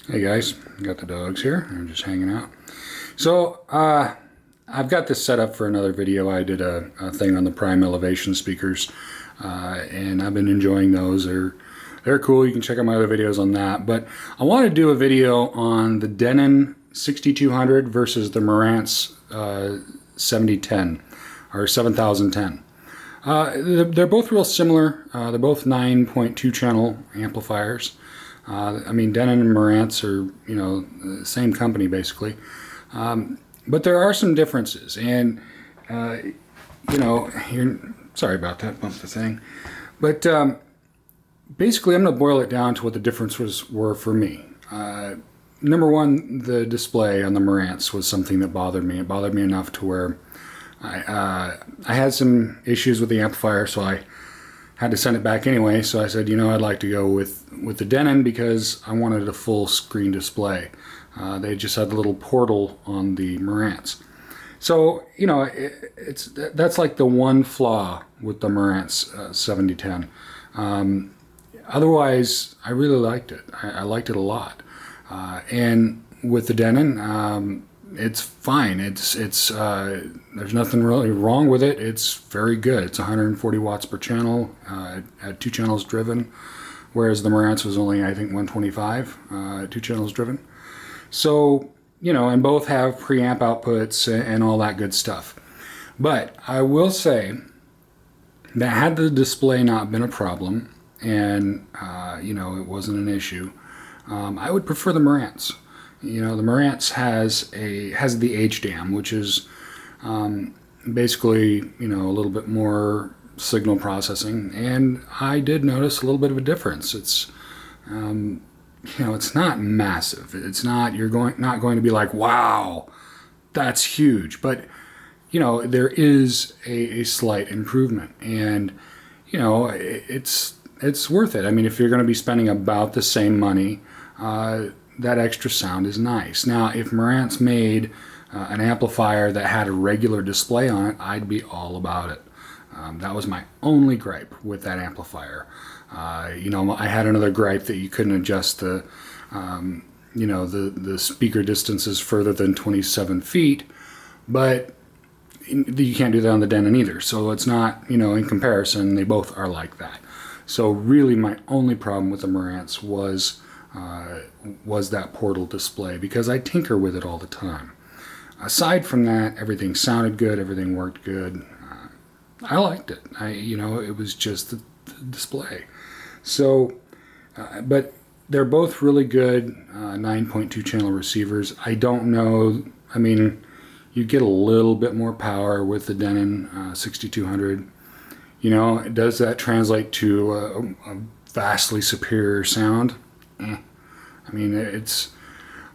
Hey guys, got the dogs here. I'm just hanging out. So I've got this set up for another video. I did a thing on the prime elevation speakers, and I've been enjoying those. They're cool. You can check out my other videos on that. But I want to do a video on the Denon 6200 versus the Marantz 7010 or 7010. They're both real similar. They're both 9.2 channel amplifiers. I mean, Denon and Marantz are, the same company basically. But there are some differences, and, sorry about that, bump the thing. But basically, I'm going to boil it down to what the differences were for me. Number one, the display on the Marantz was something that bothered me. It bothered me enough to where I had some issues with the amplifier, so I had to send it back anyway. So I said, I'd like to go with the Denon because I wanted a full screen display. They just had a little portal on the Marantz. So, that's like the one flaw with the Marantz 7010. Otherwise, I really liked it. I liked it a lot. And with the Denon, it's fine. There's nothing really wrong with it. It's very good. It's 140 watts per channel, at 2 channels driven, whereas the Marantz was only, I think, 125 at 2 channels driven. So, and both have preamp outputs and all that good stuff. But I will say that had the display not been a problem and, it wasn't an issue, I would prefer the Marantz. The Marantz has the HDAM, which is basically, a little bit more signal processing, and I did notice a little bit of a difference. It's, it's not massive. It's not, not going to be like, wow, that's huge, but, there is a slight improvement, and, it's worth it. I mean, if you're going to be spending about the same money, that extra sound is nice. Now, if Marantz made an amplifier that had a regular display on it, I'd be all about it. That was my only gripe with that amplifier. I had another gripe that you couldn't adjust the speaker distances further than 27 feet, but you can't do that on the Denon either. So it's not, in comparison, they both are like that. So really my only problem with the Marantz was that portal display, because I tinker with it all the time. Aside from that, everything sounded good, everything worked good. I liked it. It was just the display. So, but they're both really good 9.2 channel receivers. I don't know, I mean, you get a little bit more power with the Denon 6200. Does that translate to a vastly superior sound? I mean, it's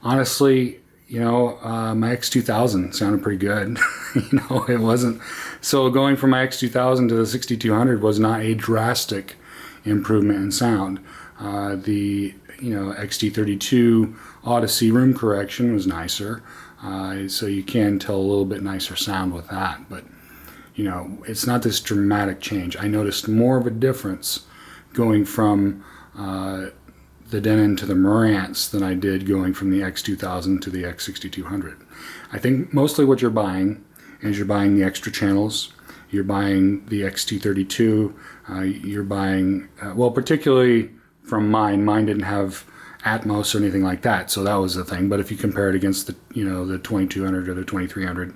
honestly, my X2000 sounded pretty good. It wasn't. So going from my X2000 to the 6200 was not a drastic improvement in sound. The XT32 Odyssey room correction was nicer, so you can tell a little bit nicer sound with that. But it's not this dramatic change. I noticed more of a difference going from the Denon to the Marantz than I did going from the X2000 to the X6200. I think mostly what you're buying is you're buying the extra channels, you're buying the XT32, you're buying, well, particularly from mine didn't have Atmos or anything like that, so that was the thing. But if you compare it against the, the 2200 or the 2300,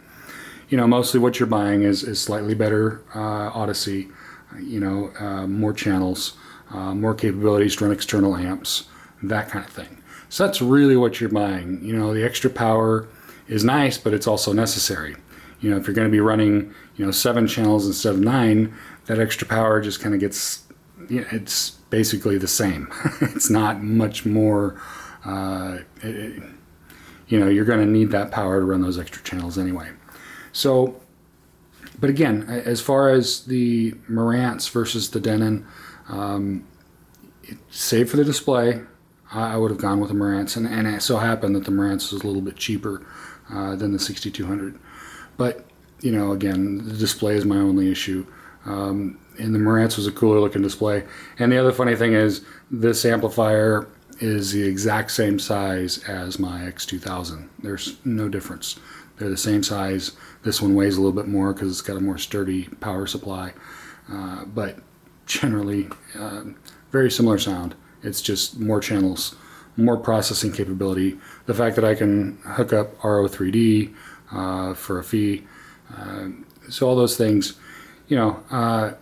mostly what you're buying is slightly better Odyssey, more channels, more capabilities to run external amps, that kind of thing. So that's really what you're buying. The extra power is nice, but it's also necessary. If you're going to be running, 7 channels instead of 9, that extra power just kind of gets, it's basically the same. It's not much more, you're going to need that power to run those extra channels anyway. So, but again, as far as the Marantz versus the Denon, save for the display, I would have gone with the Marantz, and it so happened that the Marantz was a little bit cheaper than the 6200. But, again, the display is my only issue. And the Marantz was a cooler looking display. And the other funny thing is, this amplifier is the exact same size as my X2000. There's no difference. They're the same size. This one weighs a little bit more because it's got a more sturdy power supply, but generally very similar sound. It's just more channels, more processing capability. The fact that I can hook up RO3D for a fee, so all those things, you know,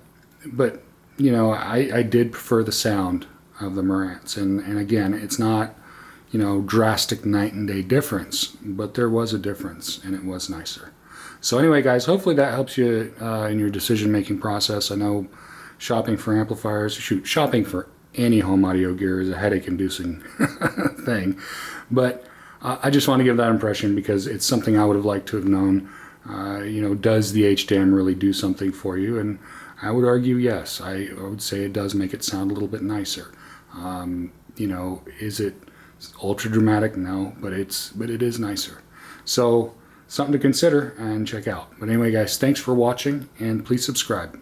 but you know, I did prefer the sound of the Marantz, and again, it's not, you know, drastic night and day difference, but there was a difference, and it was nicer. So anyway, guys, hopefully that helps you in your decision-making process. I know shopping for amplifiers, shopping for any home audio gear is a headache-inducing thing, but I just want to give that impression because it's something I would have liked to have known. You know, does the HDAM really do something for you? And I would argue yes. I would say it does make it sound a little bit nicer. You know, is it ultra dramatic? No, but it is nicer. So something to consider and check out. But anyway, guys, thanks for watching, and please subscribe.